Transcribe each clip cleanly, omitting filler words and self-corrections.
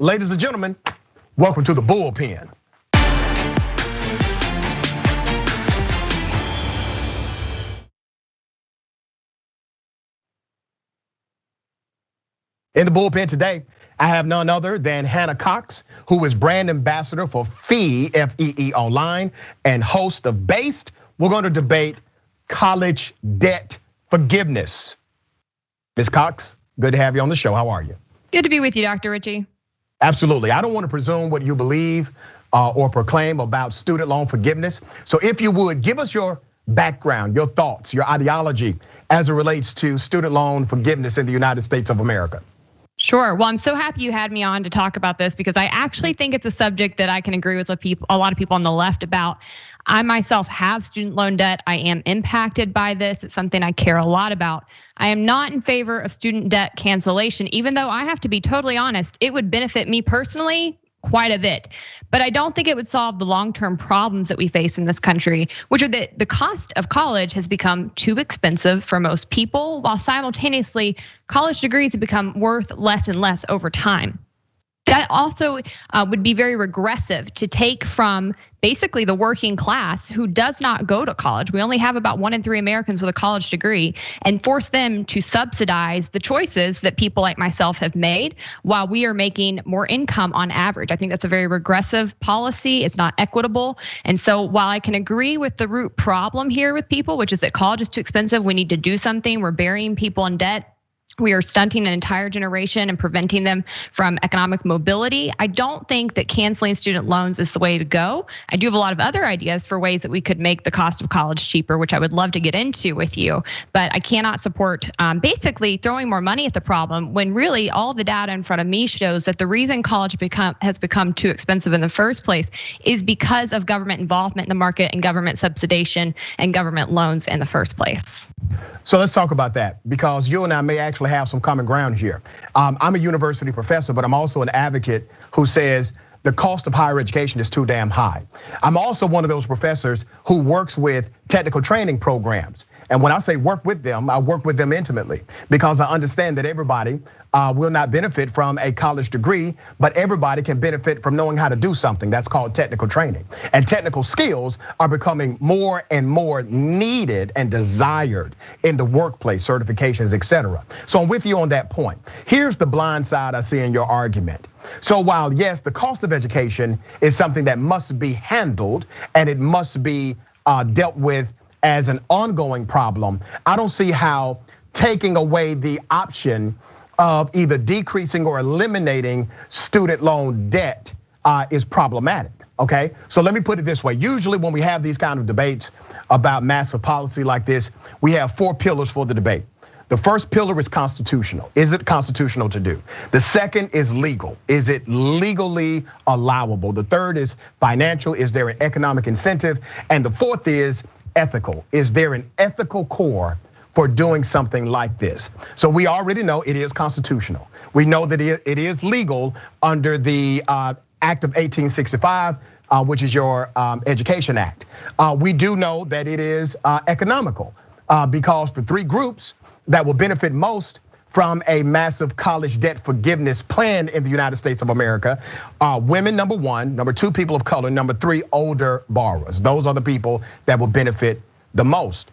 Ladies and gentlemen, welcome to the Bullpen. In the bullpen today, I have none other than Hannah Cox, who is brand ambassador for FEE, F-E-E Online, and host of Based. We're going to debate college debt forgiveness. Ms. Cox, good to have you on the show. How are you? Good to be with you, Dr. Richey. Absolutely. I don't want to presume what you believe or proclaim about student loan forgiveness. So if you would, give us your background, your thoughts, your ideology as it relates to student loan forgiveness in the United States of America. Sure. Well, I'm so happy you had me on to talk about this because I actually think it's a subject that I can agree with a lot of people on the left about. I myself have student loan debt. I am impacted by this. It's something I care a lot about. I am not in favor of student debt cancellation, even though I have to be totally honest, it would benefit me personally quite a bit. But I don't think it would solve the long-term problems that we face in this country, which are that the cost of college has become too expensive for most people, while simultaneously college degrees have become worth less and less over time. That also would be very regressive to take from basically the working class who does not go to college. We only have about 1 in 3 Americans with a college degree, and force them to subsidize the choices that people like myself have made while we are making more income on average. I think that's a very regressive policy. It's not equitable. And so while I can agree with the root problem here with people, which is that college is too expensive, we need to do something. We're burying people in debt. We are stunting an entire generation and preventing them from economic mobility. I don't think that canceling student loans is the way to go. I do have a lot of other ideas for ways that we could make the cost of college cheaper, which I would love to get into with you. But I cannot support basically throwing more money at the problem when really all the data in front of me shows that the reason college has become too expensive in the first place is because of government involvement in the market and government subsidization and government loans in the first place. So let's talk about that because you and I may actually have some common ground here. I'm a university professor, but I'm also an advocate who says the cost of higher education is too damn high. I'm also one of those professors who works with technical training programs. And when I say work with them, I work with them intimately because I understand that everybody will not benefit from a college degree, but everybody can benefit from knowing how to do something. That's called technical training. And technical skills are becoming more and more needed and desired in the workplace, certifications, etc. So I'm with you on that point. Here's the blind side I see in your argument. So while yes, the cost of education is something that must be handled and it must be dealt with as an ongoing problem, I don't see how taking away the option of either decreasing or eliminating student loan debt is problematic, okay? So let me put it this way. Usually when we have these kind of debates about massive policy like this, we have 4 pillars for the debate. The first pillar is constitutional. Is it constitutional to do? The second is legal. Is it legally allowable? The third is financial. Is there an economic incentive? And the fourth is ethical. Is there an ethical core for doing something like this? So we already know it is constitutional. We know that it is legal under the Act of 1865, which is your Education Act. We do know that it is economical because the 3 groups that will benefit most from a massive college debt forgiveness plan in the United States of America are women, number 1, number 2, people of color, number 3, older borrowers. Those are the people that will benefit the most.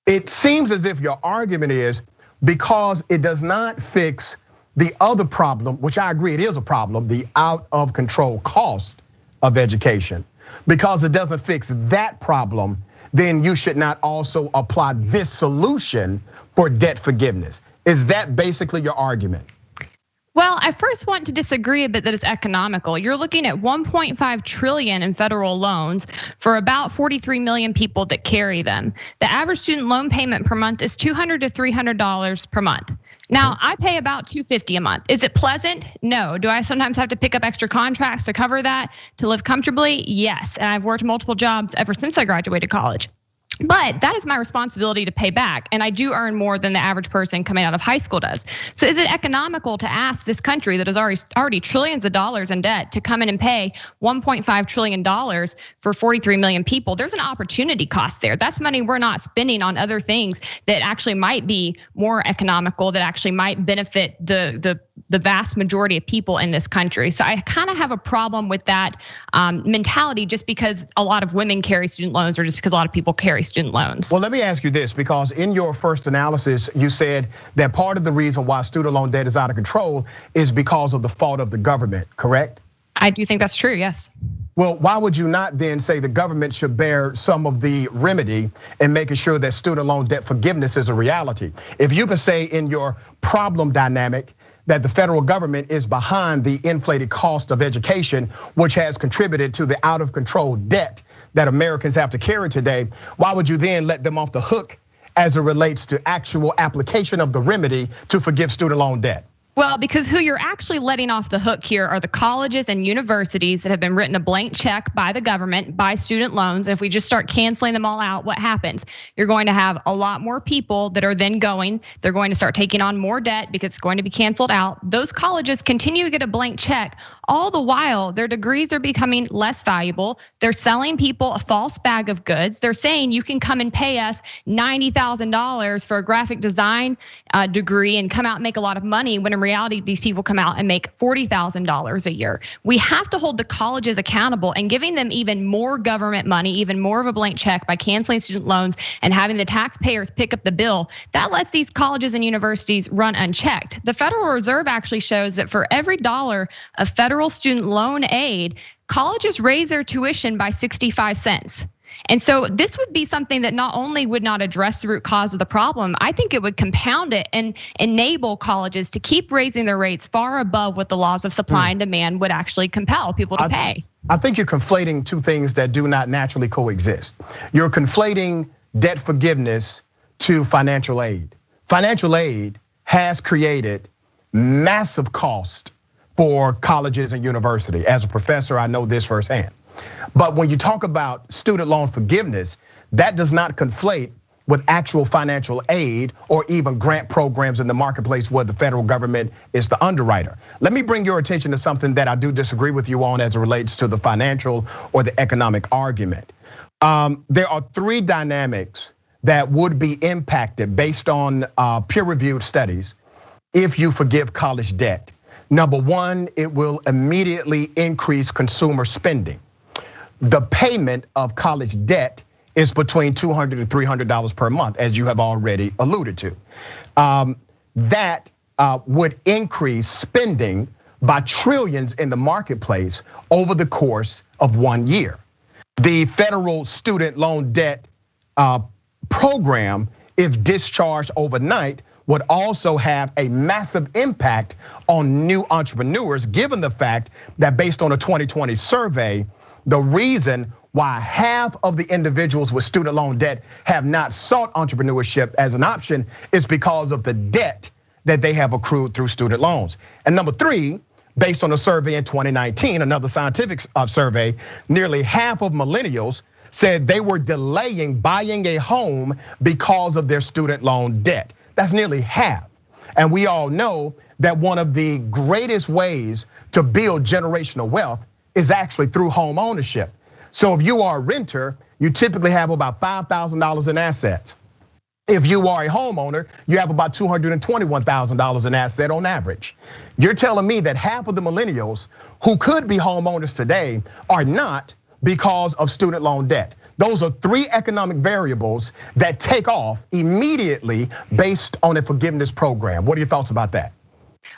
It seems as if your argument is because it does not fix the other problem, which I agree it is a problem, the out of control cost of education. Because it doesn't fix that problem, then you should not also apply this solution for debt forgiveness. Is that basically your argument? Well, I first want to disagree a bit that it's economical. You're looking at 1.5 trillion in federal loans for about 43 million people that carry them. The average student loan payment per month is $200 to $300 per month. Now, I pay about $250 a month. Is it pleasant? No. Do I sometimes have to pick up extra contracts to cover that, to live comfortably? Yes. And I've worked multiple jobs ever since I graduated college. But that is my responsibility to pay back. And I do earn more than the average person coming out of high school does. So is it economical to ask this country that is already trillions of dollars in debt to come in and pay $1.5 trillion for 43 million people? There's an opportunity cost there. That's money we're not spending on other things that actually might be more economical, that actually might benefit the vast majority of people in this country. So I kind of have a problem with that mentality, just because a lot of women carry student loans, or just because a lot of people carry student loans. Well, let me ask you this, because in your first analysis, you said that part of the reason why student loan debt is out of control is because of the fault of the government, correct? I do think that's true, yes. Well, why would you not then say the government should bear some of the remedy in making sure that student loan debt forgiveness is a reality? If you can say in your problem dynamic that the federal government is behind the inflated cost of education, which has contributed to the out of control debt that Americans have to carry today, why would you then let them off the hook as it relates to actual application of the remedy to forgive student loan debt? Well, because who you're actually letting off the hook here are the colleges and universities that have been written a blank check by the government, by student loans. And if we just start canceling them all out, what happens? You're going to have a lot more people that are then they're going to start taking on more debt because it's going to be canceled out. Those colleges continue to get a blank check. All the while, their degrees are becoming less valuable. They're selling people a false bag of goods. They're saying you can come and pay us $90,000 for a graphic design degree and come out and make a lot of money, when in reality, these people come out and make $40,000 a year. We have to hold the colleges accountable, and giving them even more government money, even more of a blank check by canceling student loans and having the taxpayers pick up the bill, that lets these colleges and universities run unchecked. The Federal Reserve actually shows that for every dollar of federal student loan aid, colleges raise their tuition by 65 cents. And so this would be something that not only would not address the root cause of the problem, I think it would compound it and enable colleges to keep raising their rates far above what the laws of supply and demand would actually compel people to pay. I think you're conflating two things that do not naturally coexist. You're conflating debt forgiveness to financial aid. Financial aid has created massive cost for colleges and universities. As a professor, I know this firsthand. But when you talk about student loan forgiveness, that does not conflate with actual financial aid or even grant programs in the marketplace where the federal government is the underwriter. Let me bring your attention to something that I do disagree with you on as it relates to the financial or the economic argument. There are three dynamics that would be impacted based on peer-reviewed studies if you forgive college debt. Number one, it will immediately increase consumer spending. The payment of college debt is between $200 to $300 per month, as you have already alluded to. That would increase spending by trillions in the marketplace over the course of 1 year. The federal student loan debt program, if discharged overnight, would also have a massive impact on new entrepreneurs, given the fact that based on a 2020 survey, the reason why half of the individuals with student loan debt have not sought entrepreneurship as an option is because of the debt that they have accrued through student loans. And number three, based on a survey in 2019, another scientific survey, nearly half of millennials said they were delaying buying a home because of their student loan debt. That's nearly half. And we all know that one of the greatest ways to build generational wealth is actually through home ownership. So if you are a renter, you typically have about $5,000 in assets. If you are a homeowner, you have about $221,000 in asset on average. You're telling me that half of the millennials who could be homeowners today are not because of student loan debt. Those are three economic variables that take off immediately based on a forgiveness program. What are your thoughts about that?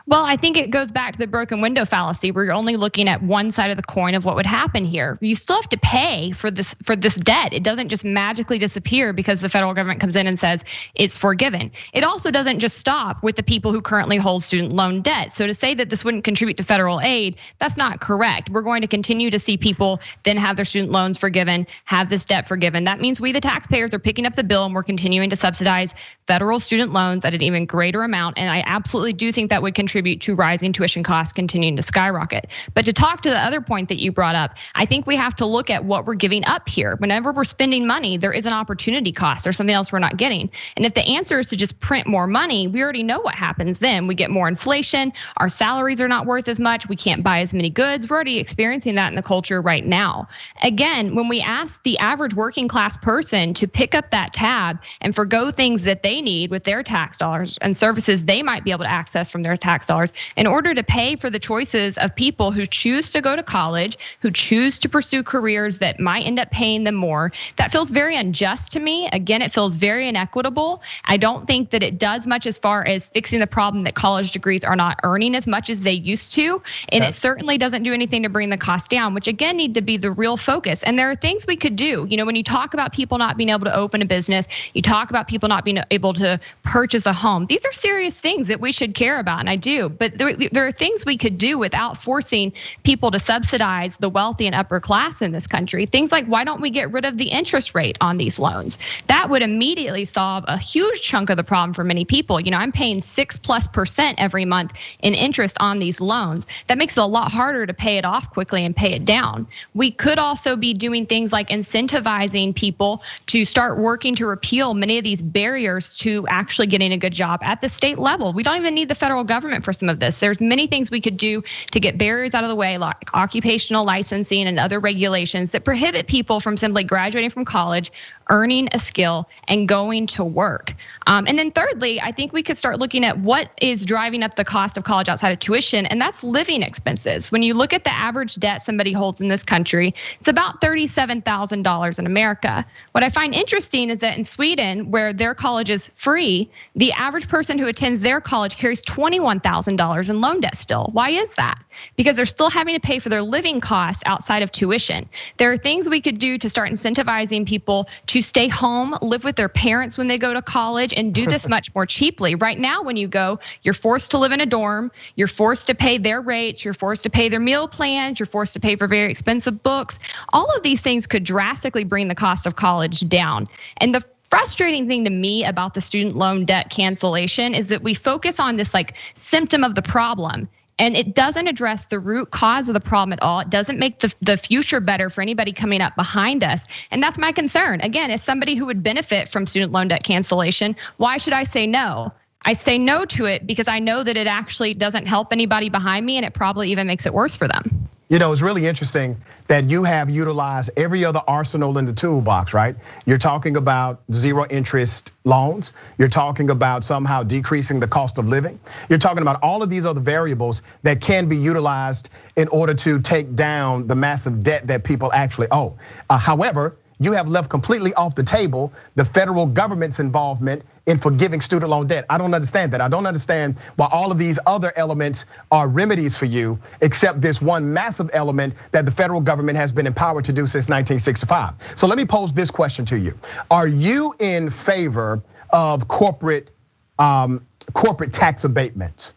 Well, I think it goes back to the broken window fallacy, where you're only looking at one side of the coin of what would happen here. You still have to pay for this debt. It doesn't just magically disappear because the federal government comes in and says it's forgiven. It also doesn't just stop with the people who currently hold student loan debt. So to say that this wouldn't contribute to federal aid, that's not correct. We're going to continue to see people then have their student loans forgiven, have this debt forgiven. That means we, the taxpayers, are picking up the bill, and we're continuing to subsidize federal student loans at an even greater amount. And I absolutely do think that would contribute to rising tuition costs continuing to skyrocket. But to talk to the other point that you brought up, I think we have to look at what we're giving up here. Whenever we're spending money, there is an opportunity cost. There's something else we're not getting. And if the answer is to just print more money, we already know what happens then. We get more inflation. Our salaries are not worth as much. We can't buy as many goods. We're already experiencing that in the culture right now. Again, when we ask the average working class person to pick up that tab and forgo things that they need with their tax dollars and services they might be able to access from their tax dollars in order to pay for the choices of people who choose to go to college, who choose to pursue careers that might end up paying them more, that feels very unjust to me. Again, it feels very inequitable. I don't think that it does much as far as fixing the problem that college degrees are not earning as much as they used to. And it certainly doesn't do anything to bring the cost down, which again need to be the real focus. And there are things we could do. You know, when you talk about people not being able to open a business, you talk about people not being able to purchase a home. These are serious things that we should care about, and I do. But there are things we could do without forcing people to subsidize the wealthy and upper class in this country. Things like, why don't we get rid of the interest rate on these loans? That would immediately solve a huge chunk of the problem for many people. You know, I'm paying 6+% every month in interest on these loans. That makes it a lot harder to pay it off quickly and pay it down. We could also be doing things like incentivizing people to start working to repeal many of these barriers to actually getting a good job at the state level. We don't even need the federal government for some of this. There's many things we could do to get barriers out of the way, like occupational licensing and other regulations that prohibit people from simply graduating from college, earning a skill, and going to work. And then thirdly, I think we could start looking at what is driving up the cost of college outside of tuition, and that's living expenses. When you look at the average debt somebody holds in this country, it's about $37,000 in America. What I find interesting is that in Sweden, where their college is free, the average person who attends their college carries $21,000 in loan debt still. Why is that? Because they're still having to pay for their living costs outside of tuition. There are things we could do to start incentivizing people to stay home, live with their parents when they go to college, and do this much more cheaply. Right now, when you go, you're forced to live in a dorm, you're forced to pay their rates, you're forced to pay their meal plans, you're forced to pay for very expensive books. All of these things could drastically bring the cost of college down. And the frustrating thing to me about the student loan debt cancellation is that we focus on this like symptom of the problem. And it doesn't address the root cause of the problem at all. It doesn't make the future better for anybody coming up behind us. And that's my concern. Again, as somebody who would benefit from student loan debt cancellation, why should I say no? I say no to it because I know that it actually doesn't help anybody behind me, and it probably even makes it worse for them. You know, it's really interesting that you have utilized every other arsenal in the toolbox, right? You're talking about zero interest loans. You're talking about somehow decreasing the cost of living. You're talking about all of these other variables that can be utilized in order to take down the massive debt that people actually owe. However, you have left completely off the table the federal government's involvement in forgiving student loan debt. I don't understand that. I don't understand why all of these other elements are remedies for you, except this one massive element that the federal government has been empowered to do since 1965. So let me pose this question to you. Are you in favor of corporate tax abatements?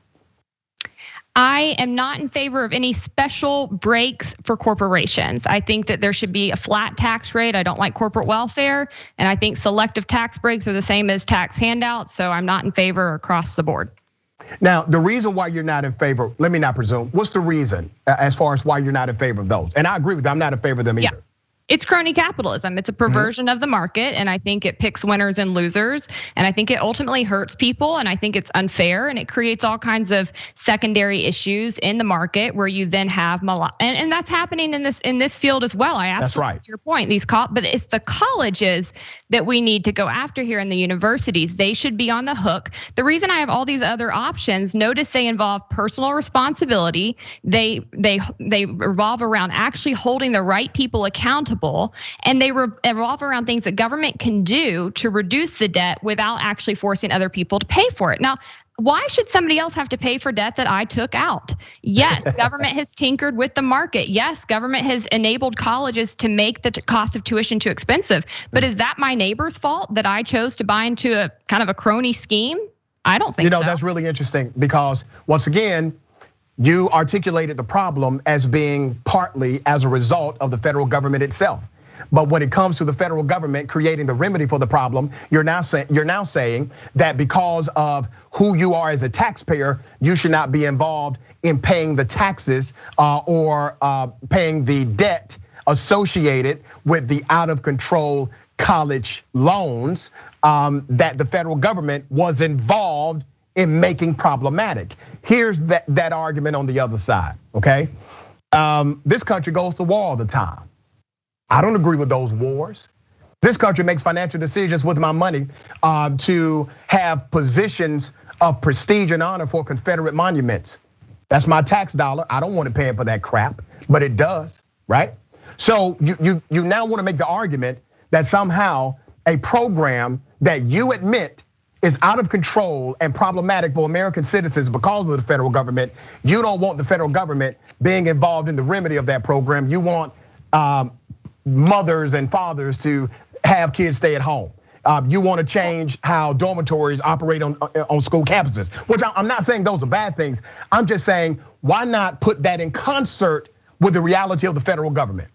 I am not in favor of any special breaks for corporations. I think that there should be a flat tax rate. I don't like corporate welfare, and I think selective tax breaks are the same as tax handouts, so I'm not in favor across the board. Now, the reason why you're not in favor, let me not presume, what's the reason as far as why you're not in favor of those? And I agree with you, I'm not in favor of them either. It's crony capitalism. It's a perversion of the market, and I think it picks winners and losers, and I think it ultimately hurts people, and I think it's unfair, and it creates all kinds of secondary issues in the market where you then have and that's happening in this field as well. I absolutely see your point. But it's the colleges that we need to go after here in the universities. They should be on the hook. The reason I have all these other options, notice they involve personal responsibility. They revolve around actually holding the right people accountable. And they revolve around things that government can do to reduce the debt without actually forcing other people to pay for it. Now, why should somebody else have to pay for debt that I took out? Yes, government has tinkered with the market. Yes, government has enabled colleges to make the cost of tuition too expensive. But is that my neighbor's fault that I chose to buy into a kind of a crony scheme? I don't think so. That's really interesting because once again, you articulated the problem as being partly as a result of the federal government itself. But when it comes to the federal government creating the remedy for the problem, you're now saying that because of who you are as a taxpayer, you should not be involved in paying the taxes or paying the debt associated with the out of control college loans that the federal government was involved in making problematic. Here's that argument on the other side, okay? This country goes to war all the time. I don't agree with those wars. This country makes financial decisions with my money to have positions of prestige and honor for Confederate monuments. That's my tax dollar. I don't want to pay for that crap, but it does, right? So you now want to make the argument that somehow a program that you admit is out of control and problematic for American citizens because of the federal government. You don't want the federal government being involved in the remedy of that program. You want mothers and fathers to have kids stay at home. You want to change how dormitories operate on school campuses, which I'm not saying those are bad things. I'm just saying, why not put that in concert with the reality of the federal government?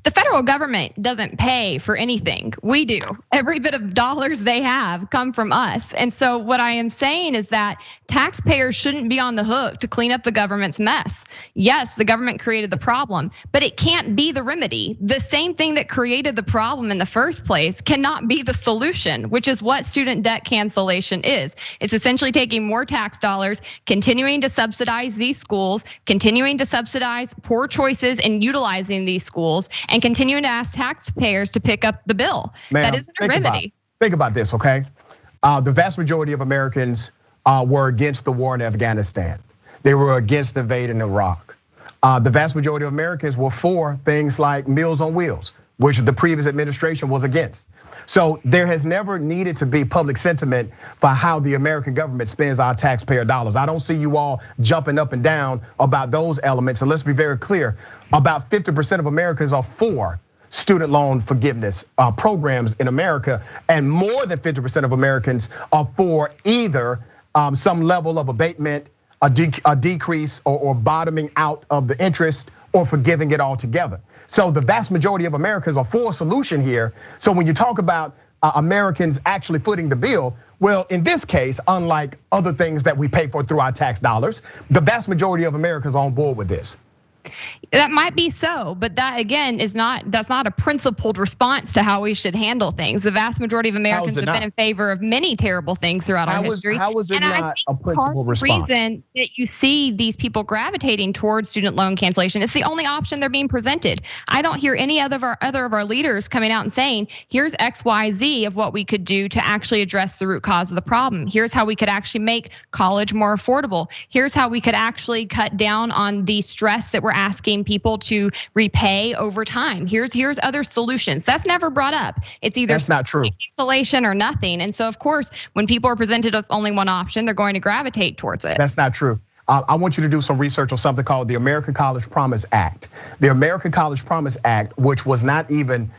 The federal government doesn't pay for anything. We do. Every bit of dollars they have come from us. And so what I am saying is that taxpayers shouldn't be on the hook to clean up the government's mess. Yes, the government created the problem, but it can't be the remedy. The same thing that created the problem in the first place cannot be the solution, which is what student debt cancellation is. It's essentially taking more tax dollars, continuing to subsidize these schools, continuing to subsidize poor choices and utilizing these schools, and continuing to ask taxpayers to pick up the bill. That isn't a remedy. Think about this, okay? The vast majority of Americans were against the war in Afghanistan. They were against invading Iraq. The vast majority of Americans were for things like Meals on Wheels, which the previous administration was against. So there has never needed to be public sentiment for how the American government spends our taxpayer dollars. I don't see you all jumping up and down about those elements. And let's be very clear, about 50% of Americans are for student loan forgiveness programs in America. And more than 50% of Americans are for either some level of abatement, a decrease or bottoming out of the interest, or forgiving it altogether. So the vast majority of Americans are for a solution here. So when you talk about Americans actually footing the bill, well, in this case, unlike other things that we pay for through our tax dollars, the vast majority of Americans are on board with this. That might be so, but that again that's not a principled response to how we should handle things. The vast majority of Americans have been in favor of many terrible things throughout our history. How was it not a principled response? The reason that you see these people gravitating towards student loan cancellation, it's the only option they're being presented. I don't hear any other of our leaders coming out and saying, here's X, Y, Z of what we could do to actually address the root cause of the problem. Here's how we could actually make college more affordable. Here's how we could actually cut down on the stress that we're asking people to repay over time. Here's other solutions. That's never brought up. It's either that's not true. Cancellation or nothing. And so of course, when people are presented with only one option, they're going to gravitate towards it. That's not true. I want you to do some research on something called the American College Promise Act. The American College Promise Act, which was it did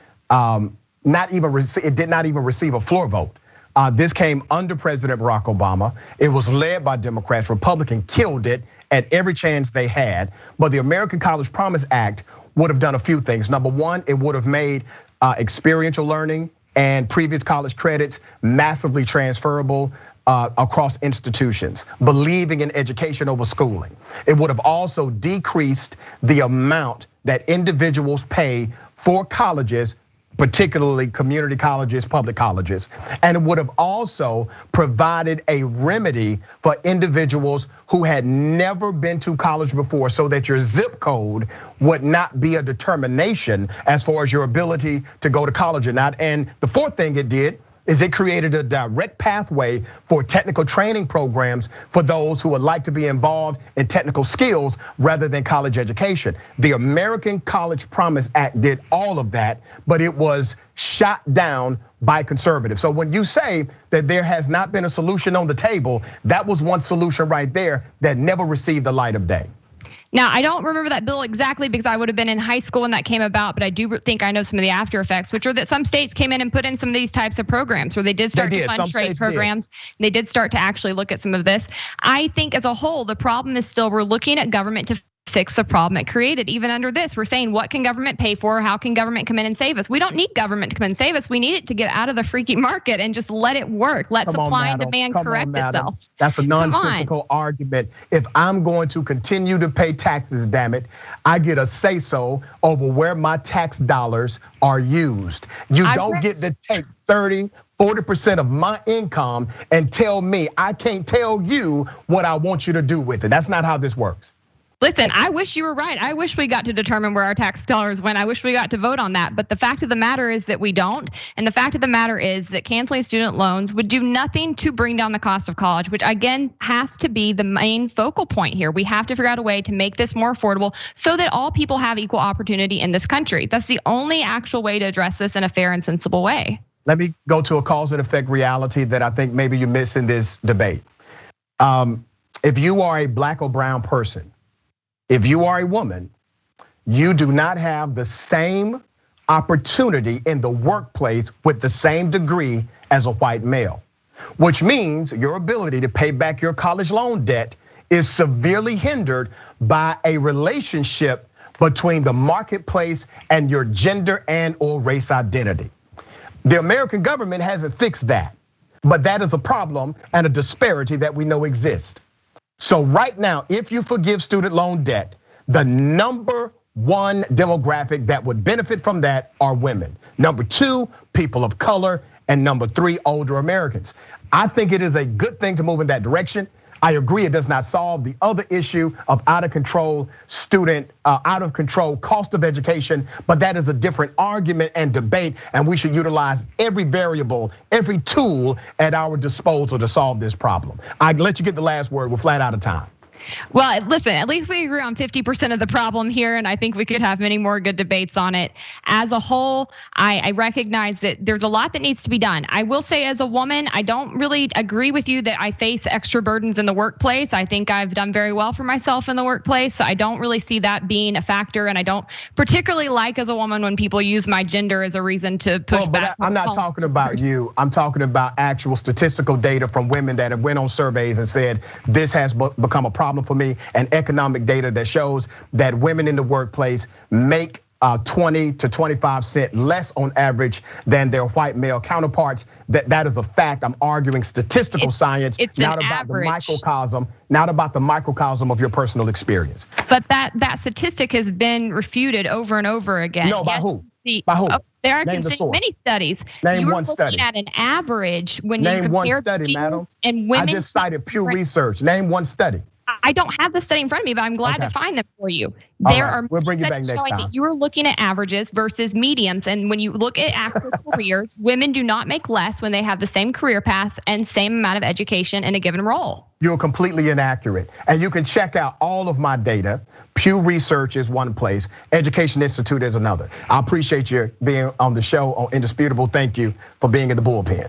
not even receive a floor vote. This came under President Barack Obama. It was led by Democrats. Republicans killed it at every chance they had. But the American College Promise Act would have done a few things. Number one, it would have made experiential learning and previous college credits massively transferable across institutions, believing in education over schooling. It would have also decreased the amount that individuals pay for colleges, particularly community colleges, public colleges. And it would have also provided a remedy for individuals who had never been to college before, so that your zip code would not be a determination as far as your ability to go to college or not. And the fourth thing it did is it created a direct pathway for technical training programs for those who would like to be involved in technical skills rather than college education. The American College Promise Act did all of that, but it was shot down by conservatives. So when you say that there has not been a solution on the table, that was one solution right there that never received the light of day. Now, I don't remember that bill exactly because I would have been in high school when that came about, but I do think I know some of the after effects, which are that some states came in and put in some of these types of programs where they did start to fund trade programs. They did start to actually look at some of this. I think as a whole, the problem is still we're looking at government to fix the problem it created. Even under this, we're saying, what can government pay for? How can government come in and save us? We don't need government to come in and save us. We need it to get out of the freaky market and just let it work. Let supply and demand correct itself. That's a nonsensical argument. If I'm going to continue to pay taxes, damn it, I get a say-so over where my tax dollars are used. You don't get to take 30-40% of my income and tell me I can't tell you what I want you to do with it. That's not how this works. Listen, I wish you were right. I wish we got to determine where our tax dollars went. I wish we got to vote on that. But the fact of the matter is that we don't. And the fact of the matter is that canceling student loans would do nothing to bring down the cost of college, which again has to be the main focal point here. We have to figure out a way to make this more affordable so that all people have equal opportunity in this country. That's the only actual way to address this in a fair and sensible way. Let me go to a cause and effect reality that I think maybe you miss in this debate. If you are a black or brown person, if you are a woman, you do not have the same opportunity in the workplace with the same degree as a white male, which means your ability to pay back your college loan debt is severely hindered by a relationship between the marketplace and your gender and or race identity. The American government hasn't fixed that, but that is a problem and a disparity that we know exists. So right now, if you forgive student loan debt, the number one demographic that would benefit from that are women. Number two, people of color, and number three, older Americans. I think it is a good thing to move in that direction. I agree it does not solve the other issue of out of control cost of education, but that is a different argument and debate, and we should utilize every variable, every tool at our disposal to solve this problem. I'd let you get the last word. We're flat out of time. Well, listen, at least we agree on 50% of the problem here, and I think we could have many more good debates on it. As a whole, I recognize that there's a lot that needs to be done. I will say as a woman, I don't really agree with you that I face extra burdens in the workplace. I think I've done very well for myself in the workplace, so I don't really see that being a factor, and I don't particularly like as a woman when people use my gender as a reason to push back. I'm not talking about you. I'm talking about actual statistical data from women that have went on surveys and said this has become a problem for me, and economic data that shows that women in the workplace make 20 to 25 cents less on average than their white male counterparts. That is a fact. I'm arguing statistical science, not about the microcosm of your personal experience. But that statistic has been refuted over and over again. No, by who? By who? There are many studies. Name one study. Looking at an average when you compare one study, madam. And women. I just cited Pew Research. Name one study. I don't have the study in front of me, but I'm glad to find them for you. There are we'll bring you back next showing time. that you are looking at averages versus mediums, and when you look at actual careers, women do not make less when they have the same career path and same amount of education in a given role. You're completely inaccurate, and you can check out all of my data. Pew Research is one place, Education Institute is another. I appreciate you being on the show on Indisputable. Thank you for being in the bullpen.